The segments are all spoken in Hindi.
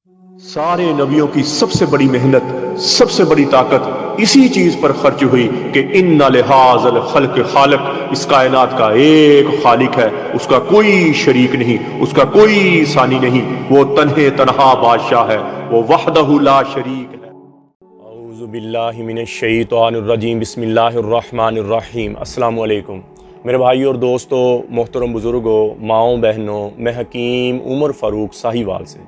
सारे नबियों की सबसे बड़ी मेहनत, सबसे बड़ी ताकत इसी चीज पर खर्च हुई कि इन्ना लिहाज़ल खल्क खालिक, इस कायनात का एक खालिक है, उसका कोई शरीक नहीं, उसका कोई सानी नहीं, वो तन्हे तन्हा बादशाह है, वो वहदहु ला शरीक है। औज़ु बिल्लाहि मिनश शैतानिर रजीम, बिस्मिल्लाहिर रहमानिर रहीम। अस्सलामु अलैकुम मेरे भाइयों और दोस्तों, मोहतरम बुज़ुर्गों, माओं बहनों, मैं हकीम उमर फ़ारूक साहिवाल से।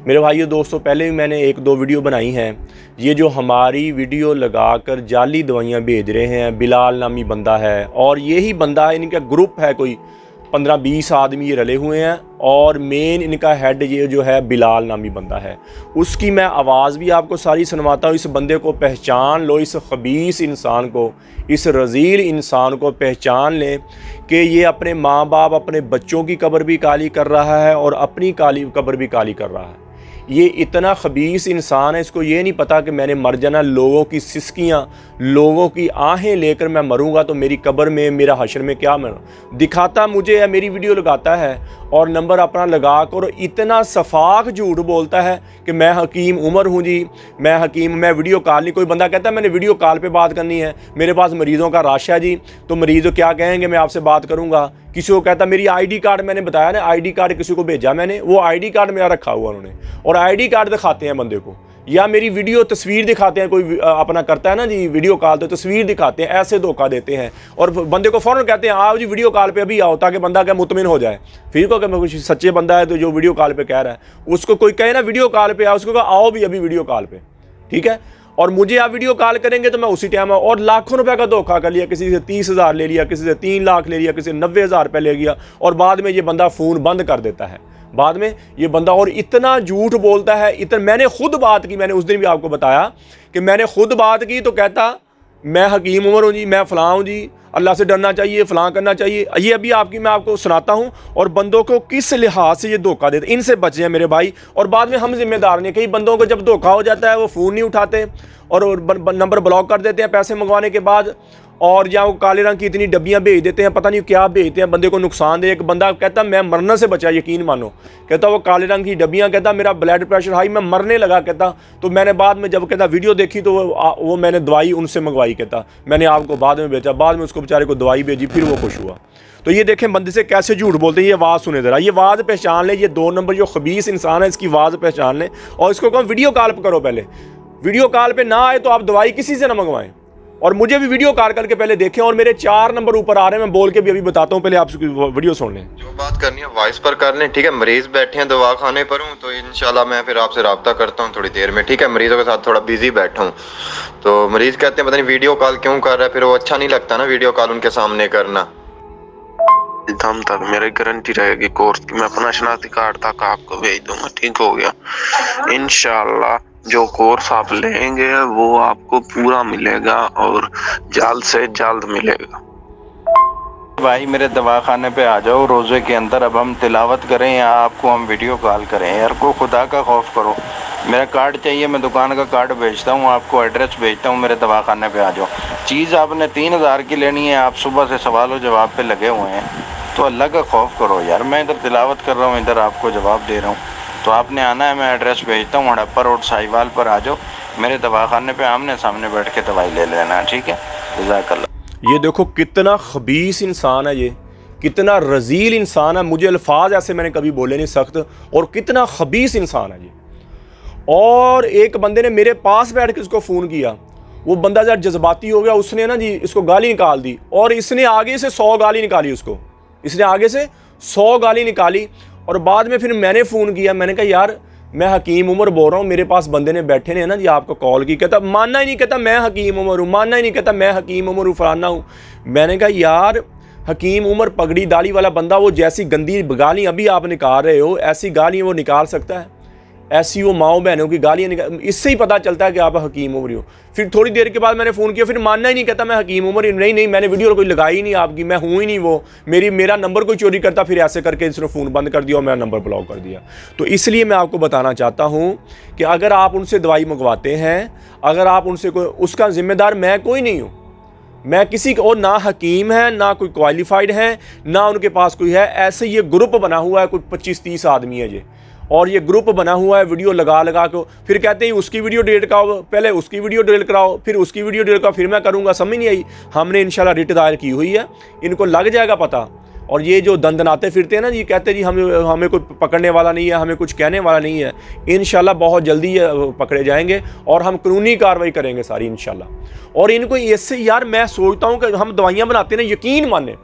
मेरे भाइयों दोस्तों, पहले भी मैंने एक दो वीडियो बनाई हैं। ये जो हमारी वीडियो लगाकर जाली दवाइयाँ भेज रहे हैं, बिलाल नामी बंदा है, और यही बंदा इनका ग्रुप है, कोई 15-20 आदमी ये रले हुए हैं, और मेन इनका हेड ये जो है बिलाल नामी बंदा है। उसकी मैं आवाज़ भी आपको सारी सुनवाता हूँ। इस बंदे को पहचान लो, इस खबीस इंसान को, इस रज़ील इंसान को पहचान लें कि ये अपने माँ बाप, अपने बच्चों की कब्र भी काली कर रहा है और अपनी कब्र भी काली कर रहा है। ये इतना खबीस इंसान है, इसको ये नहीं पता कि मैंने मर जाना। लोगों की सिसकियाँ, लोगों की आहें लेकर मैं मरूंगा तो मेरी कब्र में, मेरा हशर में क्या दिखाता मुझे है। मेरी वीडियो लगाता है और नंबर अपना लगा कर इतना सफाक झूठ बोलता है कि मैं हकीम उमर हूँ जी, मैं हकीम, मैं वीडियो कॉल नहीं। कोई बंदा कहता है मैंने वीडियो कॉल पे बात करनी है, मेरे पास मरीज़ों का रश है जी, तो मरीज़ क्या कहेंगे, मैं आपसे बात करूँगा। किसी को कहता मेरी आईडी कार्ड, मैंने बताया ना आईडी कार्ड किसी को भेजा मैंने, वो आईडी कार्ड मेरा रखा हुआ उन्होंने, और आईडी कार्ड दिखाते हैं बंदे को, या मेरी वीडियो तस्वीर दिखाते हैं। कोई अपना करता है ना जी वीडियो कॉल, तो तस्वीर दिखाते हैं, ऐसे धोखा देते हैं और बंदे को फ़ौरन कहते हैं आओ जी वीडियो कॉल पे अभी आओ, ताकि बंदा क्या मुतमिन हो जाए। फिर को कुछ सच्चे बंदा है तो जो वीडियो कॉल पे कह रहा है उसको कोई कहे ना वीडियो कॉल पे आओ, उसको कहा आओ भी अभी वीडियो कॉल पे, ठीक है। और मुझे आप वीडियो कॉल करेंगे तो मैं उसी टाइम, और लाखों रुपए का धोखा कर लिया, किसी से 30,000 ले लिया, किसी से 3 लाख ले लिया, किसी से 90,000 रुपये ले लिया, और बाद में ये बंदा फ़ोन बंद कर देता है। बाद में ये बंदा और इतना झूठ बोलता है, इतना। मैंने खुद बात की, मैंने उस दिन भी आपको बताया कि मैंने खुद बात की, तो कहता मैं हकीम उमर हूँ जी, मैं फ़लाँ हूँ जी, अल्लाह से डरना चाहिए, फ़लाँ करना चाहिए। ये अभी मैं आपको सुनाता हूँ, और बंदों को किस लिहाज से ये धोखा देते, इनसे बच जाए मेरे भाई। और बाद में हम जिम्मेदार नहीं। कई बंदों को जब धोखा हो जाता है वो फ़ोन नहीं उठाते और नंबर ब्लॉक कर देते हैं पैसे मंगवाने के बाद, और या वो काले रंग की इतनी डब्बियाँ भेज देते हैं, पता नहीं क्या भेजते हैं, बंदे को नुकसान दे। एक बंदा कहता मैं मरने से बचा, यकीन मानो, कहता वो काले रंग की डब्बियाँ, कहता मेरा ब्लड प्रेशर हाई, मैं मरने लगा, कहता। तो मैंने बाद में जब कहता वीडियो देखी तो वो मैंने दवाई उनसे मंगवाई, कहता मैंने आपको बाद में बेचा, बाद में उसको बेचारे को दवाई भेजी, फिर वो खुश हुआ। तो ये देखें बंदे से कैसे झूठ बोलते हैं। ये आवाज़ सुने ज़रा, ये आवाज़ पहचान लें। ये 2 नंबर जो खबीस इंसान है, इसकी आवाज़ पहचान लें, और इसको कहो वीडियो कॉल पर करो। पहले वीडियो कॉल पे ना आए तो आप दवाई किसी से ना मंगवाएं, और मुझे भी वीडियो कॉल करके पहले देखें। और मेरे 4 नंबर ऊपर आ रहे हैं, मैं बोल के भी अभी बताता हूँ, पहले आप वीडियो सुन लें। जो बात करनी है वॉइस पर कर लें, ठीक है। मरीज बैठे हैं दवा खाने पर हूँ, तो इंशाल्लाह मैं फिर आपसे रब्ता करता हूँ थोड़ी देर में, ठीक है। मरीजों के साथ थोड़ा बिजी बैठा हूँ, तो मरीज कहते हैं पता नहीं वीडियो कॉल क्यों कर रहा है, फिर वो अच्छा नहीं लगता ना वीडियो कॉल उनके सामने करना। दम तक मेरी गारंटी रहेगी कोर्स की, मैं अपना शनाख्ती कार्ड तक आपको भेज दूंगा, ठीक हो गया। इंशाल्लाह जो कोर्स आप लेंगे वो आपको पूरा मिलेगा और जल्द से जल्द मिलेगा। भाई मेरे दवाखाने पे आ जाओ रोज़े के अंदर, अब हम तिलावत करें या आपको हम वीडियो कॉल करें। यार को खुदा का खौफ करो, मेरा कार्ड चाहिए, मैं दुकान का कार्ड भेजता हूँ, आपको एड्रेस भेजता हूँ, मेरे दवाखाने पे आ जाओ। चीज़ आपने 3,000 की लेनी है, आप सुबह से सवाल व जवाब पे लगे हुए हैं, तो अल्लाह का खौफ करो यार। मैं इधर तिलावत कर रहा हूँ, इधर आपको जवाब दे रहा हूँ, तो आपने आना है। मैं एड्रेस भेजता हूँ, हड़प्पा रोड साहिवाल पर आ जाओ, मेरे दवाखाने पे आमने सामने बैठ के दवाई ले लेना, ठीक है। जज़ाकल्लाह। ये देखो कितना खबीस इंसान है, ये कितना रजील इंसान है। मुझे अल्फाज ऐसे मैंने कभी बोले नहीं, सख्त, और कितना खबीस इंसान है ये। और एक बंदे ने मेरे पास बैठ के इसको फ़ोन किया, वो बंदा जरा जज्बाती हो गया, उसने ना जी इसको गाली निकाल दी, और इसने आगे से 100 गाली निकाली उसको, इसने आगे से 100 गाली निकाली। और बाद में फिर मैंने फ़ोन किया, मैंने कहा यार मैं हकीम उमर बोल रहा हूँ, मेरे पास बंदे ने बैठे ने ना जी आपको कॉल की। कहता मानना ही नहीं, कहता मैं हकीम उमर हूँ, मानना ही नहीं, कहता मैं हकीम उमर हूँ, फलाना हूँ। मैंने कहा यार हकीम उमर पगड़ी दाढ़ी वाला बंदा, वो जैसी गंदी गाली अभी आप निकाल रहे हो, ऐसी गालियाँ वो निकाल सकता है? ऐसी वो माओ बहनों की गालियाँ निकाल, इससे ही पता चलता है कि आप हकीम उमर हो। फिर थोड़ी देर के बाद मैंने फ़ोन किया, फिर मानना ही नहीं, कहता मैं हकीम उमर ही नहीं, मैंने वीडियो कोई लगाई ही नहीं आपकी, मैं हूँ ही नहीं वो, मेरा नंबर कोई चोरी करता, फिर ऐसे करके इसने फ़ोन बंद कर दिया और मेरा नंबर ब्लॉक कर दिया। तो इसलिए मैं आपको बताना चाहता हूँ कि अगर आप उनसे दवाई मंगवाते हैं, अगर आप उनसे कोई, उसका ज़िम्मेदार मैं कोई नहीं हूँ, मैं किसी को, और ना हकीम है, ना कोई क्वालिफाइड है, ना उनके पास कोई है। ऐसे ये ग्रुप बना हुआ है, कोई 25-30 आदमी है ये, और ये ग्रुप बना हुआ है वीडियो लगा लगा के, फिर कहते हैं उसकी वीडियो डिलीट कराओ, पहले उसकी वीडियो डिलीट कराओ, फिर उसकी वीडियो डिलीट कराओ, फिर मैं करूँगा। समझ नहीं आई। हमने इंशाल्लाह रिट दायर की हुई है, इनको लग जाएगा पता। और ये जो दंदनाते फिरते हैं ना जी, कहते हैं जी हमें कोई पकड़ने वाला नहीं है, हमें कुछ कहने वाला नहीं है, इंशाल्लाह बहुत जल्दी ये पकड़े जाएंगे और हम कानूनी कार्रवाई करेंगे सारी इंशाल्लाह। और इनको इससे यार मैं सोचता हूँ कि हम दवाइयाँ बनाते हैं ना, यकीन माने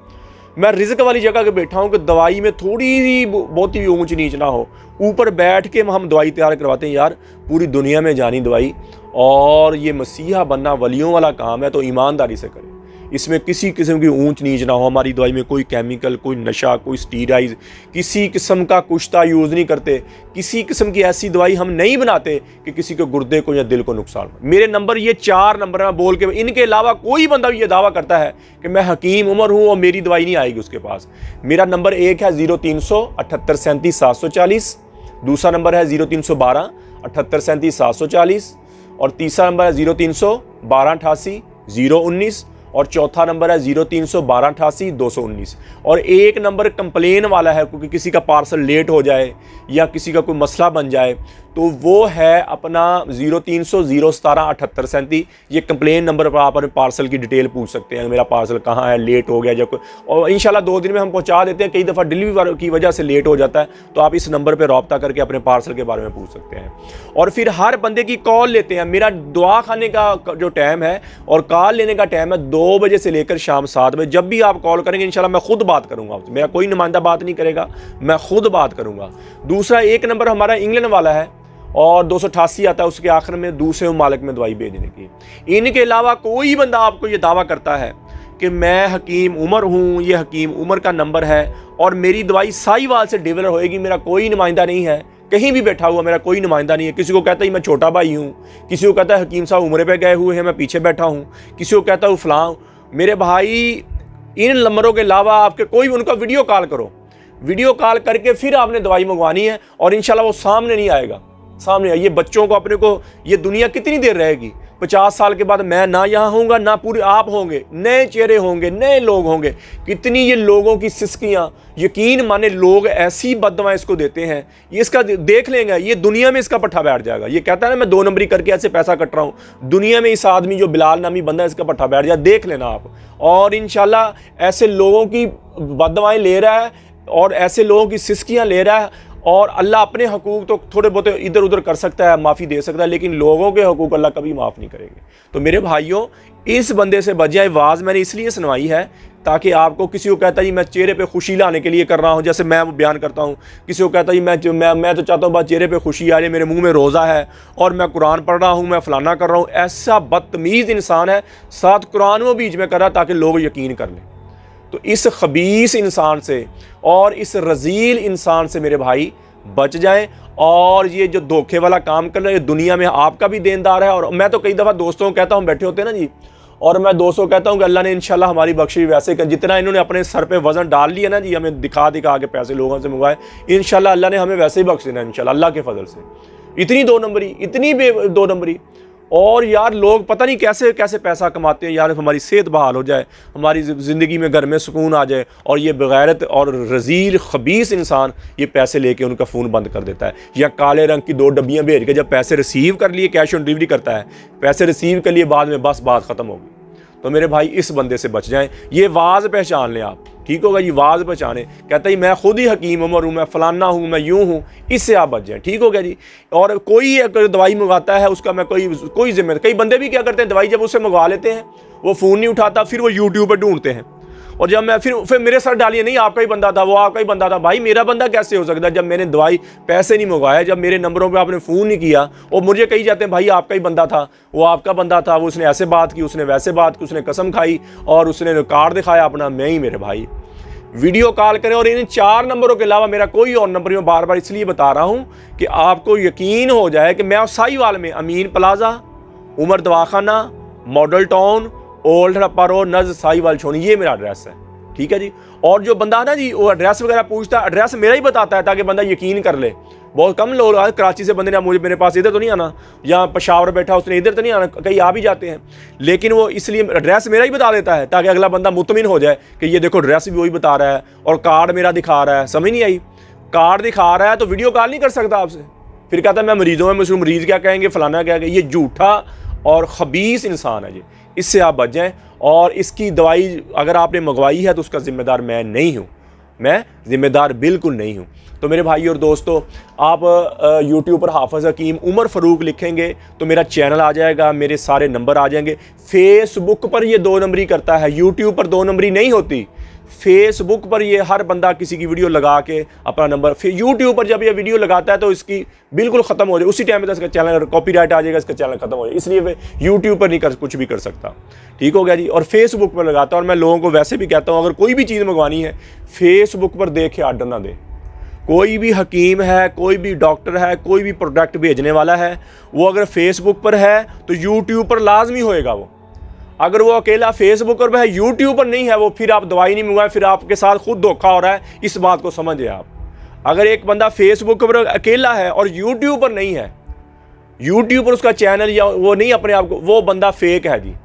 मैं रिज़्क वाली जगह के बैठा हूँ कि दवाई में थोड़ी सी बहुत ही ऊंच नीच ना हो, ऊपर बैठ के हम दवाई तैयार करवाते हैं। यार पूरी दुनिया में जानी दवाई, और ये मसीहा बनना वलियों वाला काम है, तो ईमानदारी से करें। इसमें किसी किस्म की ऊंच नीच ना हो। हमारी दवाई में कोई केमिकल, कोई नशा, कोई स्टीराइड, किसी किस्म का कुश्ता यूज़ नहीं करते। किसी किस्म की ऐसी दवाई हम नहीं बनाते कि किसी के गुर्दे को या दिल को नुकसान हो। मेरे नंबर ये 4 नंबर में बोल के, इनके अलावा कोई बंदा भी ये दावा करता है कि मैं हकीम उमर हूँ और मेरी दवाई नहीं आएगी उसके पास। मेरा नंबर एक है 0300 78 37 740, दूसरा नंबर है 0312 78 37 740, और तीसरा नंबर है 0300 12 88 019, और चौथा नंबर है 0300 12 88 219। और एक नंबर कंप्लेन वाला है, क्योंकि किसी का पार्सल लेट हो जाए या किसी का कोई मसला बन जाए, तो वो है अपना 0300 017 78 37। ये कंप्लेन नंबर पर आप अपने पार्सल की डिटेल पूछ सकते हैं, मेरा पार्सल कहाँ है, लेट हो गया, जब और इंशाल्लाह 2 दिन में हम पहुँचा देते हैं। कई दफ़ा डिलीवरी की वजह से लेट हो जाता है, तो आप इस नंबर पर रब्ता करके अपने पार्सल के बारे में पूछ सकते हैं। और फिर हर बंदे की कॉल लेते हैं। मेरा दुआ खाने का जो टाइम है और कॉल लेने का टाइम है 2 बजे से लेकर शाम 7 बजे। जब भी आप कॉल करेंगे इंशाल्लाह मैं खुद बात करूँगा आपसे, मेरा कोई नुमाइंदा बात नहीं करेगा, मैं खुद बात करूँगा। दूसरा एक नंबर हमारा इंग्लैंड वाला है और 288 आता है उसके आखिर में, दूसरे ममालिक में दवाई भेजने की। इनके अलावा कोई बंदा आपको ये दावा करता है कि मैं हकीम उमर हूँ, ये हकीम उमर का नंबर है और मेरी दवाई साहिवाल से डिलीवर होएगी, मेरा कोई नुमाइंदा नहीं है, कहीं भी बैठा हुआ मेरा कोई नुमाइंदा नहीं है। किसी को कहता है मैं छोटा भाई हूँ, किसी को कहता है हकीम साहब उम्रे पे गए हुए हैं, मैं पीछे बैठा हूँ, किसी को कहता हूँ फलां। मेरे भाई इन नंबरों के अलावा आपके कोई उनका वीडियो कॉल करो, वीडियो कॉल करके फिर आपने दवाई मंगवानी है और इंशाल्लाह वो सामने नहीं आएगा, सामने आइए। बच्चों को अपने को, ये दुनिया कितनी देर रहेगी? 50 साल के बाद मैं ना यहाँ होऊंगा ना पूरे आप होंगे, नए चेहरे होंगे, नए लोग होंगे। कितनी ये लोगों की सिस्कियाँ, यकीन माने लोग ऐसी बददुआएं इसको देते हैं, ये इसका देख लेंगे, ये दुनिया में इसका पट्ठा बैठ जाएगा। ये कहता है ना मैं 2 नंबरी करके ऐसे पैसा कट रहा हूँ, दुनिया में इस आदमी जो बिलाल नामी बंदा है इसका पट्ठा बैठ जाए, देख लेना आप। और इंशाल्लाह ऐसे लोगों की बददुआएं ले रहा है और ऐसे लोगों की सिस्कियाँ ले रहा है। और अल्लाह अपने हकूक़ तो थोड़े बहुत इधर उधर कर सकता है, माफ़ी दे सकता है, लेकिन लोगों के हकूक़ अल्लाह कभी माफ़ नहीं करेंगे। तो मेरे भाइयों, इस बंदे से बच जाए। आवाज़ मैंने इसलिए सुनवाई है ताकि आपको, किसी को कहता है मैं चेहरे पे खुशी लाने के लिए कर रहा हूँ, जैसे मैं बयान करता हूँ, किसी को कहता है मैं तो चाहता हूँ बस चेहरे पे खुशी आ जाए, मेरे मुंह में रोज़ा है और मैं कुरान पढ़ रहा हूँ, मैं फ़लाना कर रहा हूँ। ऐसा बदतमीज़ इंसान है, साथ कुरान वो बीच में कर रहा है ताकि लोग यकीन कर लें। तो इस खबीस इंसान से और इस रजील इंसान से मेरे भाई बच जाएं। और ये जो धोखे वाला काम कर रहे हैं, दुनिया में आपका भी देनदार है। और मैं तो कई दफ़ा दोस्तों को कहता हूँ, बैठे होते हैं ना जी, और मैं दोस्तों को कहता हूँ कि अल्लाह ने इंशाल्लाह हमारी बख्शी वैसे कर, जितना इन्होंने अपने सर पे वज़न डाल लिया ना जी, हमें दिखा दिखा के पैसे लोगों से मंगवाए, इंशाल्लाह अल्लाह ने हमें वैसे ही बख्श देना इंशाल्लाह अल्लाह के फजल से। इतनी 2 नंबरी, इतनी 2 नंबरी। और यार लोग पता नहीं कैसे कैसे पैसा कमाते हैं। यार हमारी सेहत बहाल हो जाए, हमारी ज़िंदगी में घर में सुकून आ जाए, और ये बगैरत और रज़ील खबीस इंसान ये पैसे लेके उनका फ़ोन बंद कर देता है, या काले रंग की 2 डब्बियाँ भेज के जब पैसे रिसीव कर लिए, कैश ऑन डिलीवरी करता है, पैसे रिसीव कर लिए, बाद में बस बात ख़त्म होगी। तो मेरे भाई इस बंदे से बच जाएं। ये वाज पहचान लें आप, ठीक होगा जी, वाज पहचाने। कहता है मैं खुद ही हकीम उमर हूँ, मैं फलाना हूँ, मैं यूँ हूँ, इससे आप बच जाएं, ठीक हो गया जी। और कोई अगर दवाई मंगवाता है उसका मैं कोई जिम्मेदार, कई बंदे भी क्या करते हैं, दवाई जब उससे मंगवा लेते हैं वो फ़ोन नहीं उठाता, फिर वो यूट्यूब पर ढूंढते हैं, और जब मैं फिर मेरे सर डालिए नहीं आपका ही बंदा था, वो आपका ही बंदा था। भाई मेरा बंदा कैसे हो सकता है जब मैंने दवाई पैसे नहीं मंगवाए, जब मेरे नंबरों पे आपने फ़ोन नहीं किया, और मुझे कही जाते हैं भाई आपका ही बंदा था, वो आपका बंदा था, वो उसने ऐसे बात की, उसने वैसे बात की, उसने कसम खाई और उसने कार्ड दिखाया अपना, मैं ही। मेरे भाई वीडियो कॉल करें। और इन 4 नंबरों के अलावा मेरा कोई और नंबर मैं बार बार इसलिए बता रहा हूँ कि आपको यकीन हो जाए कि मैं साहिवाल में अमीन प्लाजा, उमर दवाखाना, model town, old Harappa road, नज़ साहिवाल छोनी, ये मेरा एड्रेस है, ठीक है जी। और जो बंदा ना जी वो एड्रेस वगैरह पूछता है, एड्रेस मेरा ही बताता है ताकि बंदा यकीन कर ले। बहुत कम लोग कराची से बंदे ने मुझे मेरे पास इधर तो नहीं आना, या पेशावर बैठा उसने इधर तो नहीं आना, कहीं आ भी जाते हैं, लेकिन वो इसलिए एड्रेस मेरा ही बता देता है ताकि अगला बंदा मुतमिन हो जाए कि ये देखो एड्रेस भी वही बता रहा है और कार्ड मेरा दिखा रहा है। समझ नहीं आई? कार्ड दिखा रहा है तो वीडियो कॉल नहीं कर सकता आपसे, फिर कहता है मैं मरीजों में मुझे मरीज़ क्या कहेंगे, फलाना क्या कहेंगे। ये झूठा और ख़बीस इंसान है जी, इससे आप बच जाएँ। और इसकी दवाई अगर आपने मंगवाई है तो उसका ज़िम्मेदार मैं नहीं हूँ, मैं ज़िम्मेदार बिल्कुल नहीं हूँ। तो मेरे भाई और दोस्तों, आप यूट्यूब पर हाफ़िज़ हकीम उमर फ़ारूक लिखेंगे तो मेरा चैनल आ जाएगा, मेरे सारे नंबर आ जाएंगे। फेसबुक पर ये 2 नंबरी करता है, यूट्यूब पर 2 नंबरी नहीं होती। फेसबुक पर ये हर बंदा किसी की वीडियो लगा के अपना नंबर, फिर यूट्यूब पर जब ये वीडियो लगाता है तो इसकी बिल्कुल ख़त्म हो जाए, उसी टाइम पे इसका चैनल कॉपीराइट आ जाएगा, इसका चैनल ख़त्म हो जाए, इसलिए वे यूट्यूब पर नहीं कुछ भी कर सकता। ठीक हो गया जी। और फेसबुक पर लगाता हूँ। और मैं लोगों को वैसे भी कहता हूँ, अगर कोई भी चीज़ मंगवानी है फेसबुक पर देख के आर्डर ना दे। कोई भी हकीम है, कोई भी डॉक्टर है, कोई भी प्रोडक्ट भेजने वाला है, वो अगर फेसबुक पर है तो यूट्यूब पर लाजमी होएगा। वो अगर वो अकेला फेसबुक पर है, यूट्यूब पर नहीं है, वो फिर आप दवाई नहीं मंगवाएं, फिर आपके साथ खुद धोखा हो रहा है। इस बात को समझे आप। अगर एक बंदा फेसबुक पर अकेला है और यूट्यूब पर नहीं है, यूट्यूब पर उसका चैनल या वो नहीं अपने आप को, वो बंदा फेक है जी।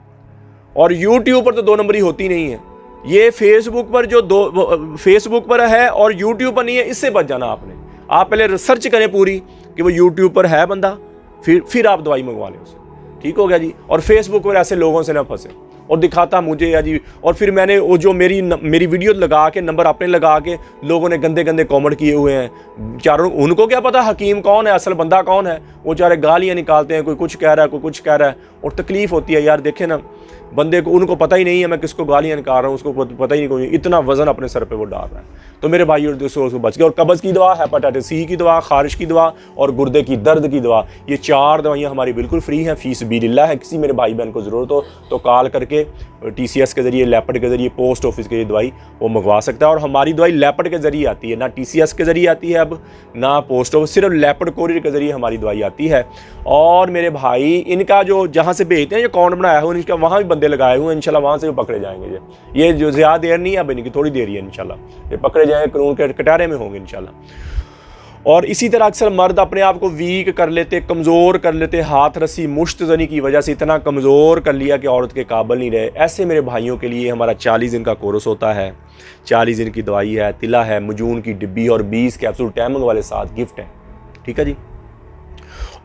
और यूट्यूब पर तो 2 नंबरी होती नहीं है। ये फेसबुक पर जो फेसबुक पर है और यूट्यूब पर नहीं है, इससे बच जाना आपने। आप पहले रिसर्च करें पूरी कि वो यूट्यूब पर है बंदा, फिर आप दवाई मंगवा लें उससे। ठीक हो गया जी। और फेसबुक पर ऐसे लोगों से ना फंसे। और दिखाता मुझे या जी, और फिर मैंने वो जो मेरी वीडियो लगा के नंबर अपने लगा के लोगों ने गंदे गंदे कमेंट किए हुए हैं। चारों उनको क्या पता हकीम कौन है, असल बंदा कौन है। वो चारे गालियाँ निकालते हैं, कोई कुछ कह रहा है, कोई कुछ कह रहा है। और तकलीफ़ होती है यार, देखे ना बंदे को, उनको पता ही नहीं है मैं किसको गालियाँ निकाल रहा हूँ, उसको पता ही नहीं, कोई इतना वजन अपने सर पे वो डाल रहा है। तो मेरे भाई और दोस्तों, उसको बच गए। और कब्ज़ की दवा, हेपेटाइटिस सी की दवा, खारिश की दवा और गुर्दे की दर्द की दवा, ये 4 दवाइयाँ हमारी बिल्कुल फ्री हैं। फीस बिल्ला है। किसी मेरे भाई बहन को ज़रूरत हो तो कॉल करके TCS के ज़रिए, लैपट के ज़रिए, पोस्ट ऑफिस के दवाई वो मंगवा सकता है। और हमारी दवाई लैपट के ज़रिए आती है, ना TCS के ज़रिए आती है अब, ना पोस्ट ऑफिस, सिर्फ लैपट कोरियर के ज़रिए हमारी दवाई आती है। और मेरे भाई, इनका जो जहाँ से भेजते हैं, जो अकाउंट बनाया है इनका, वहाँ भी बंदे लगाए हुए हैं। इंशाल्लाह वहाँ से भी पकड़े जाएंगे। ये जो ज़्यादा देर नहीं है, अब इनकी थोड़ी देर ही है। इंशाल्लाह ये पकड़े जाएंगे, कानून के कटारे में होंगे इंशाल्लाह। और इसी तरह अक्सर मर्द अपने आप को वीक कर लेते, कमज़ोर कर लेते, हाथ रस्सी मुश्तजनी की वजह से इतना कमज़ोर कर लिया कि औरत के काबिल नहीं रहे। ऐसे मेरे भाइयों के लिए हमारा 40 दिन का कोर्स होता है। 40 दिन की दवाई है, तिला है, मजून की डिब्बी और 20 कैप्सूल टाइमिंग वाले साथ गिफ्ट है। ठीक है जी।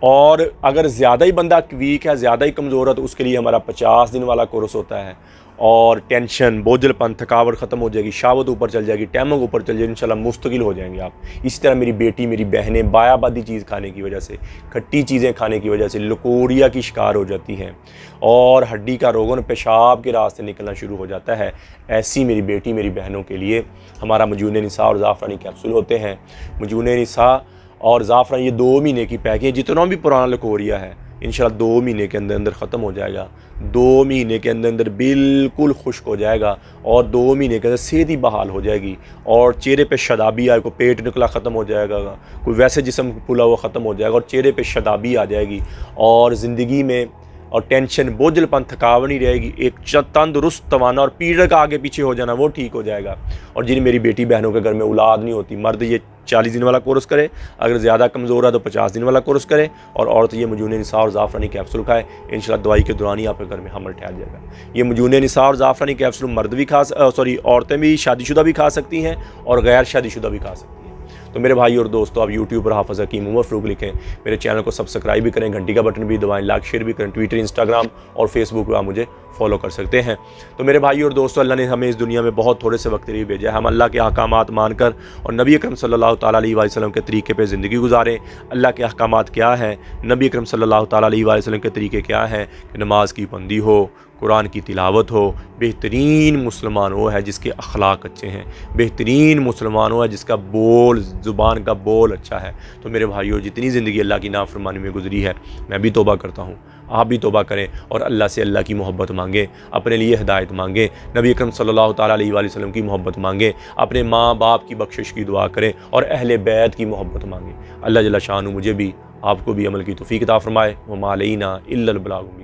और अगर ज़्यादा ही बंदा वीक है, ज़्यादा ही कमज़ोर है, तो उसके लिए हमारा 50 दिन वाला कोर्स होता है। और टेंशन, बोझलपन, थकावट ख़त्म हो जाएगी, शावत ऊपर चल जाएगी, टाइमिंग ऊपर चल जाएगी, इंशाल्लाह मुस्तकिल हो जाएंगे आप। इसी तरह मेरी बेटी, मेरी बहनें बायाबादी चीज़ खाने की वजह से, खट्टी चीज़ें खाने की वजह से लकोरिया की शिकार हो जाती हैं और हड्डी का रोगन पेशाब के रास्ते निकलना शुरू हो जाता है। ऐसी मेरी बेटी, मेरी बहनों के लिए हमारा मजून निसा और ज़ाफ़रानी कैप्सूल होते हैं। मजून निसा और ज़ाफ़रान ये 2 महीने की पैकिंग, जितना भी पुराना लकोरिया है इंशाल्लाह 2 महीने के अंदर अंदर ख़त्म हो जाएगा। 2 महीने के अंदर अंदर बिल्कुल खुश्क हो जाएगा और 2 महीने के अंदर सेहत ही बहाल हो जाएगी। और चेहरे पे शदाबी आए, को पेट निकला ख़त्म हो जाएगा, कोई वैसे जिस्म फूला हुआ ख़त्म हो जाएगा और चेहरे पे शदाबी आ जाएगी। और ज़िंदगी में और टेंशन, बोझलपन, थकावट नहीं रहेगी। एक तंदुरुस्त, तवाना और पीड़ा का आगे पीछे हो जाना वो ठीक हो जाएगा। और जिन मेरी बेटी बहनों के घर में औलाद नहीं होती, मर्द ये 40 दिन वाला कोर्स करे, अगर ज़्यादा कमज़ोर है तो 50 दिन वाला कोर्स करे, और औरत ये मजून निसा और ज़ाफ़रानी कैप्सूल खाए। इंशाल्लाह दवाई के दौरान ही आपके घर में हमल ठहर जाएगा। ये मजून निसा और ज़ाफ़रानी कैप्सूल मर्द भी औरतें भी शादीशुदा भी खा सकती हैं और गैर शादीशुदा भी खा सकती हैं। तो मेरे भाई और दोस्तों, आप यूट्यूब पर हाफ़िज़ हकीम उमर फ़ारूक लिखें, मेरे चैनल को सब्सक्राइब भी करें, घंटी का बटन भी दबाएं, लाइक शेयर भी करें। ट्विटर, इंस्टाग्राम और फेसबुक पर आप मुझे फॉलो कर सकते हैं। तो मेरे भाई और दोस्तों, अल्लाह ने हमें इस दुनिया में बहुत थोड़े से वक्त के लिए भेजा है। हम अल्लाह के अहकामात मानकर और नबी अकरम सल्लल्लाहु ताला अलैहि वसल्लम के तरीके पे ज़िंदगी गुजारें। अल्लाह के अहकामात क्या हैं, नबी अकरम सल्लल्लाहु ताला अलैहि वसल्लम के तरीके क्या हैं कि नमाज की पाबंदी हो, कुरान की तिलावत हो। बेहतरीन मुसलमान वो है जिसके अखलाक अच्छे हैं, बेहतरीन मुसलमान वो है जिसका बोल, ज़ुबान का बोल अच्छा है। तो मेरे भाइयों, जितनी ज़िंदगी अल्लाह की नाफरमानी में गुजरी है, मैं भी तौबा करता हूँ, आप भी तौबा करें और अल्लाह से अल्लाह की मोहब्बत मांगें, अपने लिए हिदायत मांगें, नबी अकरम सल्लल्लाहु ताला अलैहि वसल्लम की मोहब्बत मांगें, अपने माँ बाप की बख्शिश की दुआ करें और अहले बैत की मोहब्बत मांगें। अल्लाह जल्ल शानु मुझे भी, आपको भी अमल की तौफीक अता फरमाए। वमा अलैना इल्लल बलाग।